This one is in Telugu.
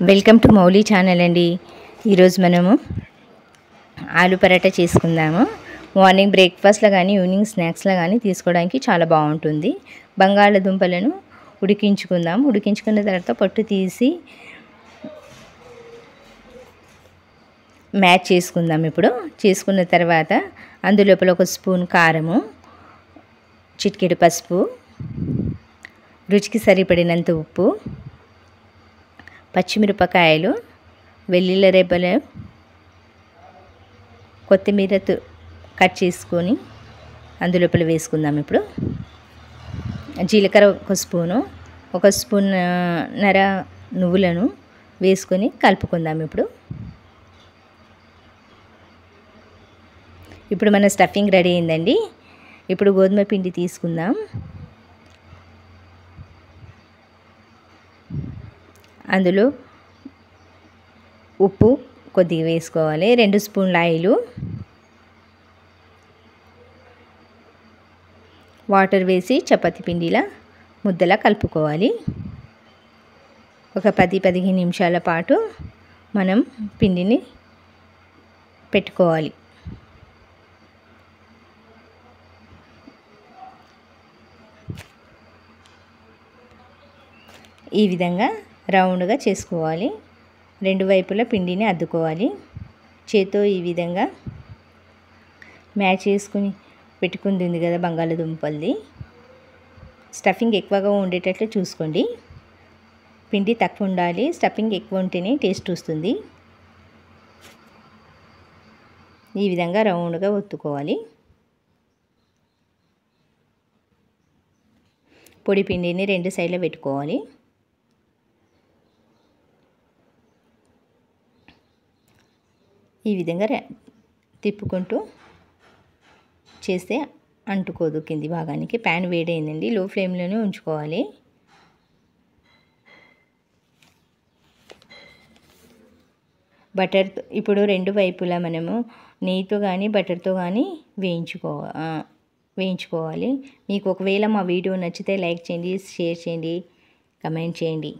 వెల్కమ్ టు మౌలి ఛానల్ అండి. ఈరోజు మనము ఆలు పరాటా చేసుకుందాము. మార్నింగ్ బ్రేక్ఫాస్ట్లో కానీ ఈవినింగ్ స్నాక్స్లో కానీ తీసుకోవడానికి చాలా బాగుంటుంది. బంగాళదుంపలను ఉడికించుకుందాం. ఉడికించుకున్న తర్వాత పొట్టు తీసి మ్యాచ్ చేసుకుందాం. ఇప్పుడు చేసుకున్న తర్వాత అందులోపల ఒక స్పూన్ కారము, చిటికెడు పసుపు, రుచికి సరిపడినంత ఉప్పు, పచ్చిమిరపకాయలు, వెల్లుల్లి రెబ్బలు, కొత్తిమీర కట్ చేసుకొని అందులోపల వేసుకుందాం. ఇప్పుడు జీలకర్ర ఒక స్పూన్ నర నువ్వులను వేసుకొని కలుపుకుందాం. ఇప్పుడు మన స్టఫింగ్ రెడీ అయిందండి. ఇప్పుడు గోధుమ పిండి తీసుకుందాం. అందులో ఉప్పు కొద్దిగా వేసుకోవాలి. 2 స్పూన్ల ఆయిల్, వాటర్ వేసి చపాతీ పిండిలా ముద్దలా కలుపుకోవాలి. ఒక 10-15 నిమిషాల పాటు మనం పిండిని పెట్టుకోవాలి. ఈ విధంగా రౌండ్గా చేసుకోవాలి. 2 వైపులా పిండిని అద్దుకోవాలి. చేత్తో ఈ విధంగా మ్యాచ్ చేసుకుని పెట్టుకుంది కదా బంగాళదుంపల్ది. స్టఫింగ్ ఎక్కువగా ఉండేటట్లు చూసుకోండి. పిండి తక్కువ ఉండాలి, స్టఫింగ్ ఎక్కువ ఉంటేనే టేస్ట్ వస్తుంది. ఈ విధంగా రౌండ్గా ఒత్తుకోవాలి. పొడి పిండిని 2 సైడ్లో పెట్టుకోవాలి. ఈ విధంగా తిప్పుకుంటూ చేస్తే అంటుకోదు కింది భాగానికి. ప్యాన్ వేడైందండి, లో ఫ్లేమ్లోనే ఉంచుకోవాలి. ఇప్పుడు 2 వైపులా మనము నెయ్యితో కానీ బటర్తో కానీ వేయించుకోవాలి. మీకు ఒకవేళ మా వీడియో నచ్చితే లైక్ చేయండి, షేర్ చేయండి, కమెంట్ చేయండి.